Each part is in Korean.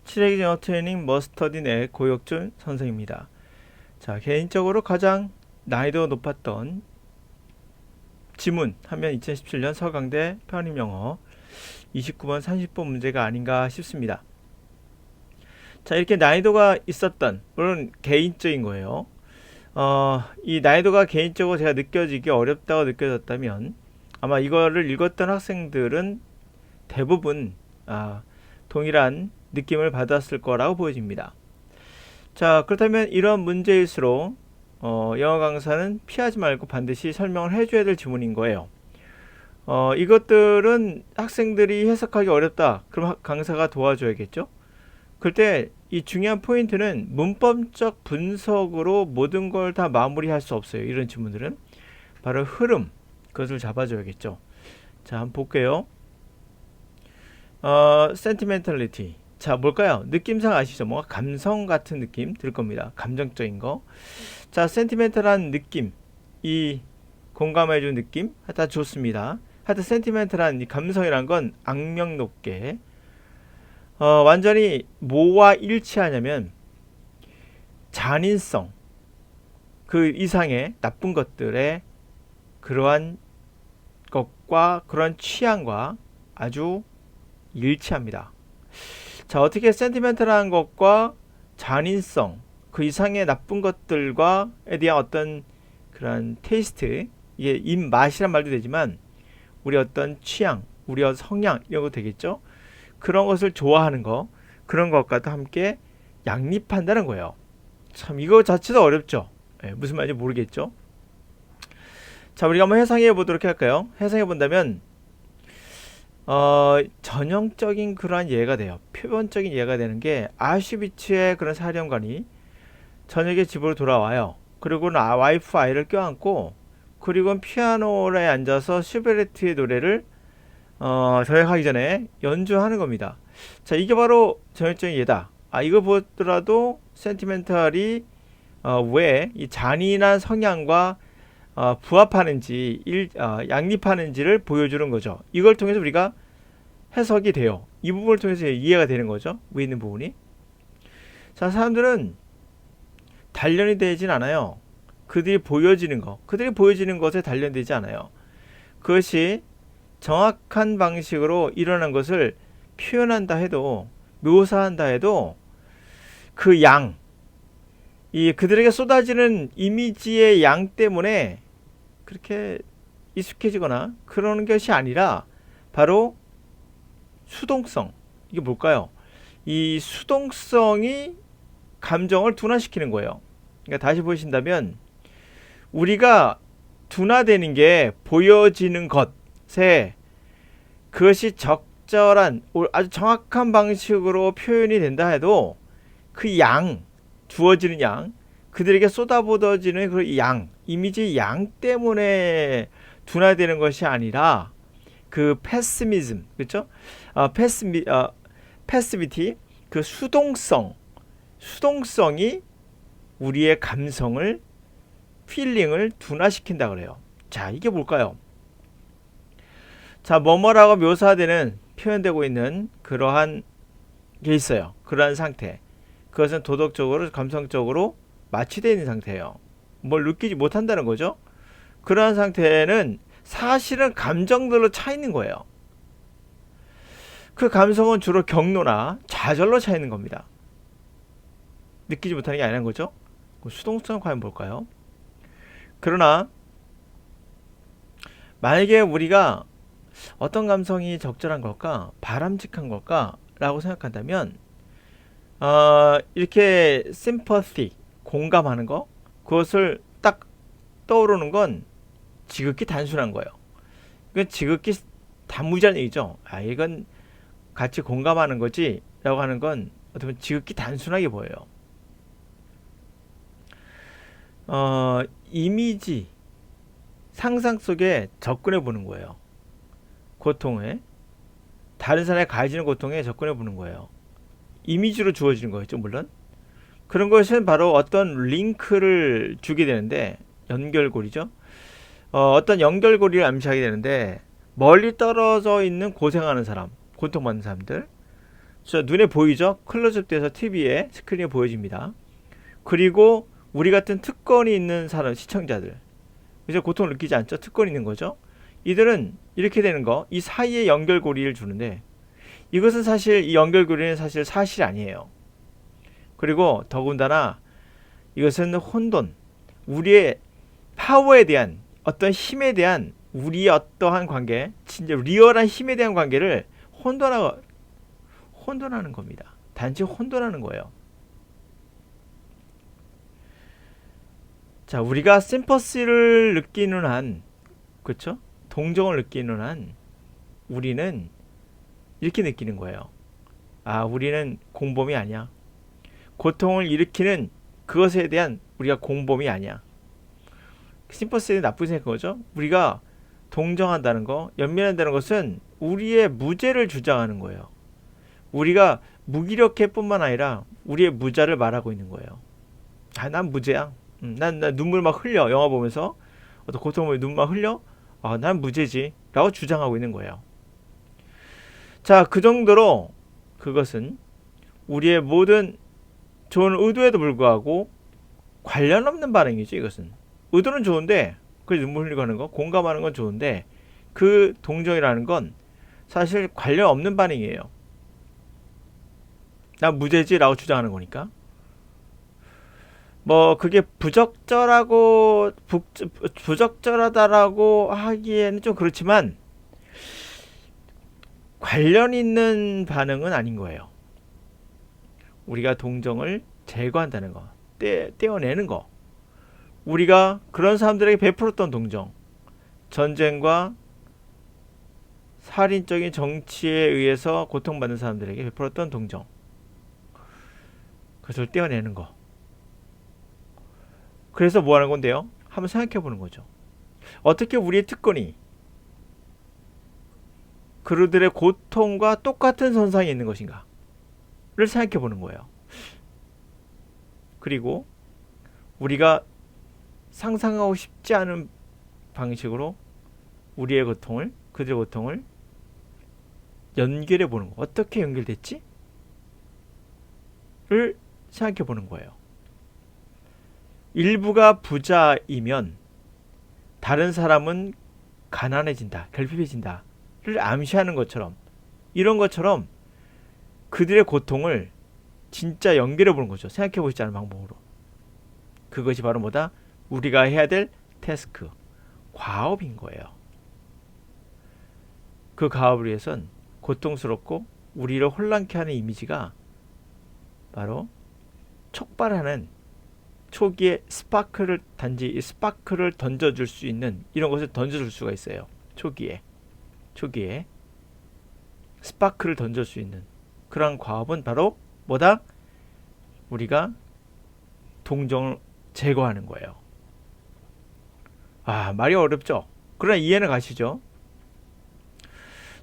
치레기 영어 트레이닝 머스터딘의 고혁준 선생입니다. 자, 개인적으로 가장 난이도 높았던 지문 하면 2017년 서강대 편입영어 29번 30번 문제가 아닌가 싶습니다. 자, 이렇게 난이도가 있었던, 물론 개인적인 거예요. 이 난이도가 개인적으로 제가 느껴지기 어렵다고 느껴졌다면 아마 이거를 읽었던 학생들은 대부분 동일한 느낌을 받았을 거라고 보여집니다. 자, 그렇다면 이런 문제일수록 영어 강사는 피하지 말고 반드시 설명을 해줘야 될 지문인 거예요. 이것들은 학생들이 해석하기 어렵다. 그럼 강사가 도와줘야겠죠? 그때 이 중요한 포인트는 문법적 분석으로 모든 걸 다 마무리할 수 없어요. 이런 지문들은 바로 흐름, 그것을 잡아줘야겠죠. 자, 한번 볼게요. sentimentality. 자, 뭘까요? 느낌상 아시죠? 뭔가 감성 같은 느낌 들 겁니다. 감정적인 거. 자, sentimental한 느낌, 이 공감해준 느낌, 하여튼 좋습니다. 하여튼 sentimental한 이 감성이란 건 악명 높게 완전히 뭐와 일치하냐면 잔인성, 그 이상의 나쁜 것들의 그러한 것과 그러한 취향과 아주 일치합니다. 자, 어떻게 센티멘탈한 것과 잔인성, 그 이상의 나쁜 것들과에 대한 어떤 그런 테이스트, 이게 입맛이란 말도 되지만 우리 어떤 취향, 우리 성향 이런 거 되겠죠? 그런 것을 좋아하는 거, 그런 것과도 함께 양립한다는 거예요. 참 이거 자체도 어렵죠. 무슨 말인지 모르겠죠. 자, 우리가 한번 해석해 보도록 할까요? 해석해 본다면 전형적인 그러한 예가 돼요. 표본적인 예가 되는 게 아슈비츠의 그런 사령관이 저녁에 집으로 돌아와요. 그리고는 와이프 아이를 껴안고 그리고 피아노에 앉아서 슈베르트의 노래를 저녁하기 전에 연주하는 겁니다. 자, 이게 바로 전형적인 예다. 이거 보더라도 센티멘탈이 왜 이 잔인한 성향과 부합하는지 양립하는지를 보여주는 거죠. 이걸 통해서 우리가 해석이 돼요. 이 부분을 통해서 이해가 되는 거죠. 위에 있는 부분이. 자, 사람들은 단련이 되진 않아요. 그들이 보여지는 것에 단련되지 않아요. 그것이 정확한 방식으로 일어난 것을 표현한다 해도, 묘사한다 해도 그 양, 이 그들에게 쏟아지는 이미지의 양 때문에 그렇게 익숙해지거나 그러는 것이 아니라 바로 수동성. 이게 뭘까요? 이 수동성이 감정을 둔화시키는 거예요. 그러니까 다시 보신다면 우리가 둔화되는 게 보여지는 것에 그것이 적절한 아주 정확한 방식으로 표현이 된다 해도 그 양, 주어지는 양, 그들에게 쏟아부어지는 그 양, 이미지 양 때문에 둔화되는 것이 아니라 그 패시미즘, 그렇죠? 패시비티, 그 수동성이 우리의 감성을, 필링을 둔화시킨다 그래요. 자, 이게 뭘까요? 자, 뭐뭐라고 묘사되는, 표현되고 있는 그러한 게 있어요. 그러한 상태. 그것은 도덕적으로, 감성적으로 마취되어 있는 상태예요. 뭘 느끼지 못한다는 거죠. 그러한 상태는 사실은 감정들로 차 있는 거예요. 그 감성은 주로 경로나 좌절로 차 있는 겁니다. 느끼지 못하는 게 아니라는 거죠. 수동성은 과연 뭘까요? 그러나 만약에 우리가 어떤 감성이 적절한 걸까, 바람직한 걸까 라고 생각한다면 이렇게 sympathy, 공감하는 거, 그것을 딱 떠오르는 건 지극히 단순한 거예요. 이건 지극히 단무지한 얘기죠. 이건 같이 공감하는 거지 라고 하는 건 어떻게 보면 지극히 단순하게 보여요. 이미지, 상상 속에 접근해 보는 거예요. 고통에, 다른 사람이 가해지는 고통에 접근해 보는 거예요. 이미지로 주어지는 거겠죠, 물론. 그런 것은 바로 어떤 링크를 주게 되는데, 연결고리죠. 어떤 연결고리를 암시하게 되는데, 멀리 떨어져 있는 고생하는 사람, 고통받는 사람들, 자, 눈에 보이죠? 클로즈업 돼서 TV에 스크린에 보여집니다. 그리고 우리 같은 특권이 있는 사람, 시청자들, 이제 고통을 느끼지 않죠? 특권이 있는 거죠. 이들은 이렇게 되는 거, 이 사이에 연결고리를 주는데, 이것은 사실, 이 연결고리는 사실 아니에요. 그리고 더군다나 이것은 혼돈, 우리의 파워에 대한, 어떤 힘에 대한 우리의 어떠한 관계, 진짜 리얼한 힘에 대한 관계를 혼돈하는 겁니다. 단지 혼돈하는 거예요. 자, 우리가 심퍼시를 느끼는 한, 그렇죠? 동정을 느끼는 한 우리는 이렇게 느끼는 거예요. 아, 우리는 공범이 아니야. 고통을 일으키는 그것에 대한 우리가 공범이 아니야. 심퍼시는 나쁜 생각인 거죠. 우리가 동정한다는 거, 연민한다는 것은 우리의 무죄를 주장하는 거예요. 우리가 무기력해 뿐만 아니라 우리의 무자를 말하고 있는 거예요. 아, 난 무죄야. 난 눈물 막 흘려. 영화 보면서 어떤 고통을 눈물 막 흘려. 아, 난 무죄지 라고 주장하고 있는 거예요. 자, 그 정도로 그것은 우리의 모든 좋은 의도에도 불구하고 관련 없는 반응이죠. 이것은 의도는 좋은데, 그 눈물 흘리고 하는 거, 공감하는 건 좋은데, 그 동정이라는 건 사실 관련 없는 반응이에요. 난 무죄지 라고 주장하는 거니까. 뭐 그게 부적절하다라고 하기에는 좀 그렇지만 관련 있는 반응은 아닌 거예요. 우리가 동정을 제거한다는 거, 떼어내는 거. 우리가 그런 사람들에게 베풀었던 동정, 전쟁과 살인적인 정치에 의해서 고통받는 사람들에게 베풀었던 동정, 그것을 떼어내는 거. 그래서 뭐 하는 건데요? 한번 생각해 보는 거죠. 어떻게 우리의 특권이 그들의 고통과 똑같은 선상에 있는 것인가를 생각해 보는 거예요. 그리고 우리가 상상하고 싶지 않은 방식으로 우리의 고통을, 그들의 고통을 연결해 보는 거. 어떻게 연결됐지? 를 생각해 보는 거예요. 일부가 부자이면 다른 사람은 가난해진다, 결핍해진다를 암시하는 것처럼, 이런 것처럼 그들의 고통을 진짜 연결해 보는 거죠. 생각해 보시지 않은 방법으로. 그것이 바로 뭐다? 우리가 해야 될 태스크, 과업인 거예요. 그 과업을 위해선 고통스럽고 우리를 혼란케 하는 이미지가 바로 촉발하는 초기에 스파크를, 단지 스파크를 던져줄 수 있는, 이런 것을 던져줄 수가 있어요. 초기에 스파크를 던질 수 있는 그런 과업은 바로 뭐다? 우리가 동정을 제거하는 거예요. 아, 말이 어렵죠? 그러나 이해는 가시죠?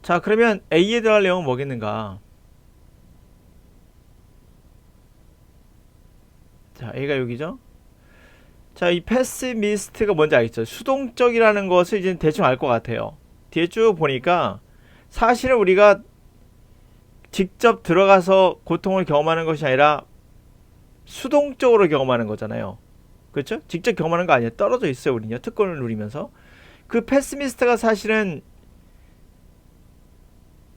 자, 그러면 A에 들어갈 내용은 뭐겠는가? 자, A가 여기죠? 자, 이 패시미스트가 뭔지 알겠죠? 수동적이라는 것을 이제 대충 알 것 같아요. 뒤에 쭉 보니까 사실은 우리가 직접 들어가서 고통을 경험하는 것이 아니라 수동적으로 경험하는 거잖아요. 그렇죠? 직접 경험하는 거 아니에요. 떨어져 있어요, 우리는요. 특권을 누리면서. 그 패시미스트가 사실은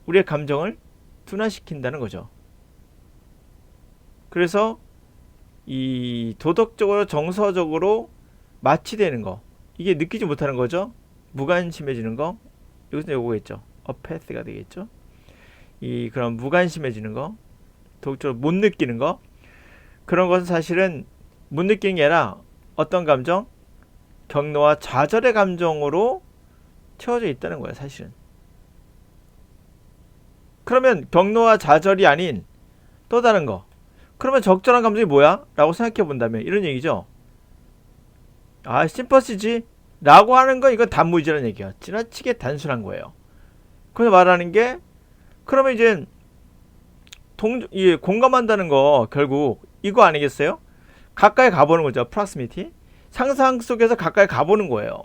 우리의 감정을 둔화시킨다는 거죠. 그래서 이 도덕적으로, 정서적으로 마취되는 거, 이게 느끼지 못하는 거죠. 무관심해지는 거, 여기서 요거겠죠. 어패스가 되겠죠. 이 그런 무관심해지는 거, 도덕적으로 못 느끼는 거, 그런 것은 사실은 못 느끼는 게 아니라 어떤 감정? 격노와 좌절의 감정으로 채워져 있다는 거예요, 사실은. 그러면 격노와 좌절이 아닌 또 다른 거, 그러면 적절한 감정이 뭐야? 라고 생각해 본다면 이런 얘기죠. 아, 심퍼시지? 라고 하는 건 이건 단무지라는 얘기야. 지나치게 단순한 거예요. 그래서 말하는 게, 그러면 이제 공감한다는 거 결국 이거 아니겠어요? 가까이 가보는 거죠. 프락시미티. 상상 속에서 가까이 가보는 거예요.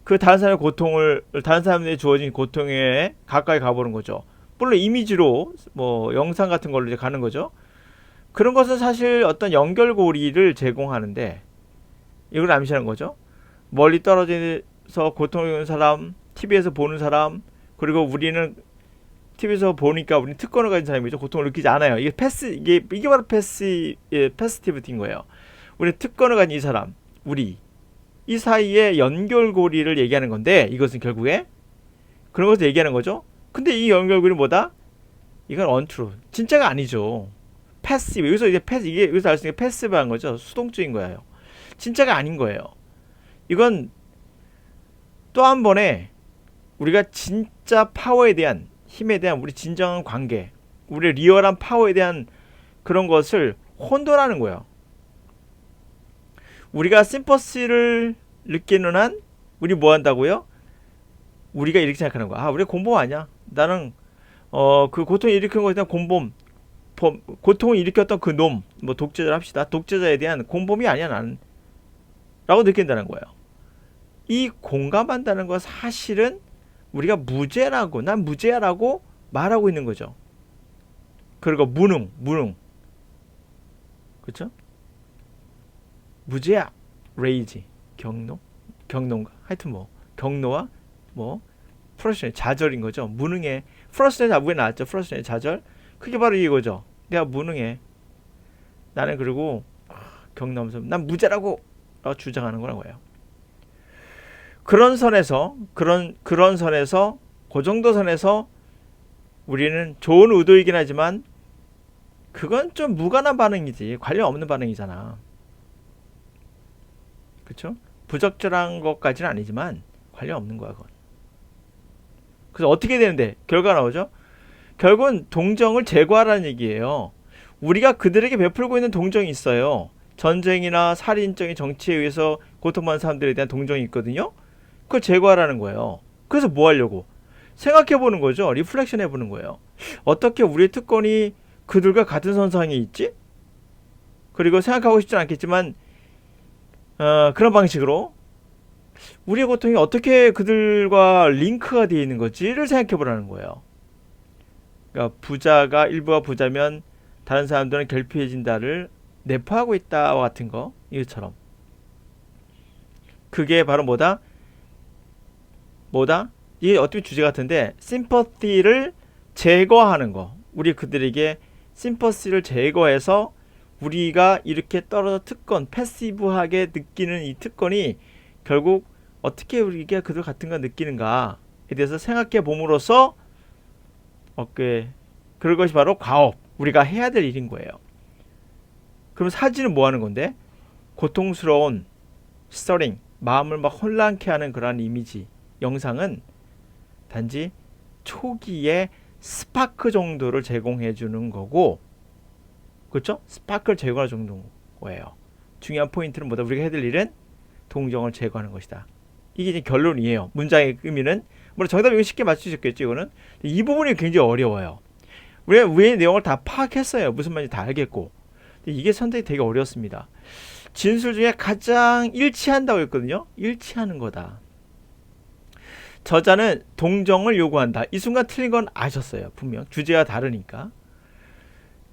그 다른 사람의 고통을, 다른 사람에게 주어진 고통에 가까이 가보는 거죠. 물론 이미지로 뭐 영상 같은 걸로 이제 가는 거죠. 그런 것은 사실 어떤 연결고리를 제공하는데 이걸 암시하는 거죠. 멀리 떨어져서 고통을 겪는 사람, TV에서 보는 사람, 그리고 우리는 TV에서 보니까 우리는 특권을 가진 사람이죠. 고통을 느끼지 않아요. 이게 바로 패시티비티인 거예요. 우리 특권을 가진 이 사람, 우리 이 사이에 연결고리를 얘기하는 건데 이것은 결국에 그런 것을 얘기하는 거죠. 근데 이 연결고리는 뭐다? 이건 untrue. 진짜가 아니죠. 패시브. 여기서 이제 이게 여기서 알 수 있는 게 패시브한 거죠. 수동적인 거예요. 진짜가 아닌 거예요. 이건 또 한 번에 우리가 진짜 파워에 대한 힘에 대한 우리 진정한 관계, 우리의 리얼한 파워에 대한 그런 것을 혼돈하는 거예요. 우리가 심퍼시를 느끼는 한 우리 뭐 한다고요? 우리가 이렇게 생각하는 거야. 아, 우리가 곰범 아니야. 나는 그 고통을 일으킨 것에 대한 곰범, 고통을 일으켰던 그 놈, 뭐 독재자를 합시다. 독재자에 대한 곰범이 아니야 나는. 라고 느낀다는 거예요. 이 공감한다는 건 사실은 우리가 무죄라고, 난 무죄야라고 말하고 있는 거죠. 그리고 무능. 그렇죠? 무죄야. 레이지. 경노인가? 하여튼 뭐 경노와 뭐 프러스의 좌절인 거죠. 무능해. 프러스의 위에 나왔죠. 프러스의 좌절. 그게 바로 이거죠. 내가 무능해. 나는 그리고 경노하면서 난 무죄라고 주장하는 거라고요. 그런 선에서 그 정도 선에서 우리는 좋은 의도이긴 하지만 그건 좀 무관한 반응이지. 관련 없는 반응이잖아. 그렇죠? 부적절한 것까지는 아니지만 관련 없는 거야, 그건. 그래서 어떻게 되는데 결과가 나오죠? 결국은 동정을 제거하라는 얘기예요. 우리가 그들에게 베풀고 있는 동정이 있어요. 전쟁이나 살인적인 정치에 의해서 고통받는 사람들에 대한 동정이 있거든요. 그걸 제거하라는 거예요. 그래서 뭐 하려고? 생각해보는 거죠. 리플렉션 해보는 거예요. 어떻게 우리의 특권이 그들과 같은 선상에 있지? 그리고 생각하고 싶진 않겠지만 그런 방식으로 우리의 고통이 어떻게 그들과 링크가 되어 있는 거지를 생각해보라는 거예요. 그러니까 부자가 일부가 부자면 다른 사람들은 결핍해진다를 내포하고 있다와 같은 거, 이것처럼. 그게 바로 뭐다? 이게 어떻게 주제 같은데 심퍼티를 제거하는 거. 우리 그들에게 심퍼시를 제거해서 우리가 이렇게 떨어져 특권, 패시브하게 느끼는 이 특권이 결국 어떻게 우리가 그들 같은 거 느끼는가에 대해서 생각해 봄으로써 그럴 것이 바로 과업, 우리가 해야 될 일인 거예요. 그럼 사진은 뭐 하는 건데? 고통스러운 스터링, 마음을 막 혼란케 하는 그러한 이미지, 영상은 단지 초기에 스파크 정도를 제공해 주는 거고, 그렇죠? 스파크를 제거할 정도인 거예요. 중요한 포인트는 뭐다? 우리가 해야 될 일은 동정을 제거하는 것이다. 이게 이제 결론이에요. 문장의 의미는 물론 정답 이거 쉽게 맞추셨겠죠. 이거는 이 부분이 굉장히 어려워요. 우리가 위의 내용을 다 파악했어요. 무슨 말인지 다 알겠고, 근데 이게 선택이 되게 어렵습니다. 진술 중에 가장 일치한다고 했거든요. 일치하는 거다. 저자는 동정을 요구한다. 이 순간 틀린 건 아셨어요. 분명 주제가 다르니까.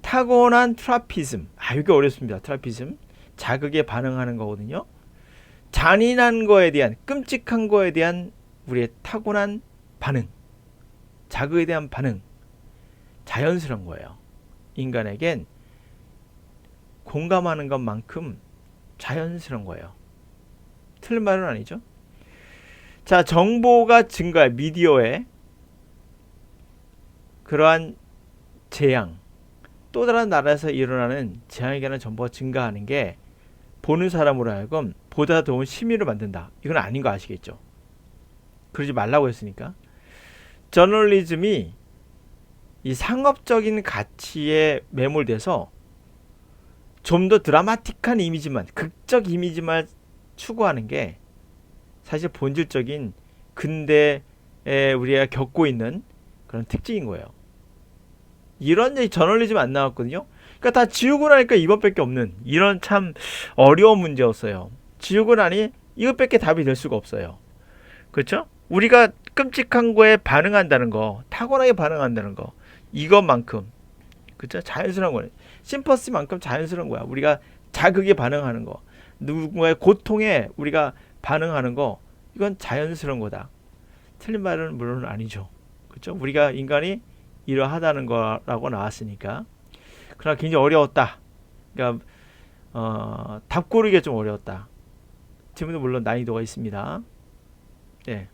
타고난 트라피즘. 이게 어렵습니다. 트라피즘. 자극에 반응하는 거거든요. 잔인한 거에 대한, 끔찍한 거에 대한 우리의 타고난 반응. 자극에 대한 반응. 자연스러운 거예요. 인간에겐 공감하는 것만큼 자연스러운 거예요. 틀린 말은 아니죠. 자, 정보가 증가해. 미디어에 그러한 재앙, 또 다른 나라에서 일어나는 재앙에 관한 정보가 증가하는 게 보는 사람으로 하여금 보다 더운 심의를 만든다. 이건 아닌 거 아시겠죠? 그러지 말라고 했으니까. 저널리즘이 이 상업적인 가치에 매몰돼서 좀 더 드라마틱한 이미지만, 극적 이미지만 추구하는 게 사실 본질적인 근대에 우리가 겪고 있는 그런 특징인 거예요. 이런 저널리즘 안 나왔거든요. 그러니까 다 지우고 나니까 이것밖에 없는 이런 참 어려운 문제였어요. 지우고 나니 이것밖에 답이 될 수가 없어요. 그렇죠? 우리가 끔찍한 거에 반응한다는 거, 타고나게 반응한다는 거, 이것만큼 그쵸? 자연스러운 거네. 심퍼시만큼 자연스러운 거야. 우리가 자극에 반응하는 거, 누군가의 고통에 우리가 반응하는 거, 이건 자연스러운 거다. 틀린 말은 물론 아니죠. 그렇죠? 우리가 인간이 이러하다는 거라고 나왔으니까. 그러나 굉장히 어려웠다. 그러니까 답 고르기가 좀 어려웠다. 질문도 물론 난이도가 있습니다. 예.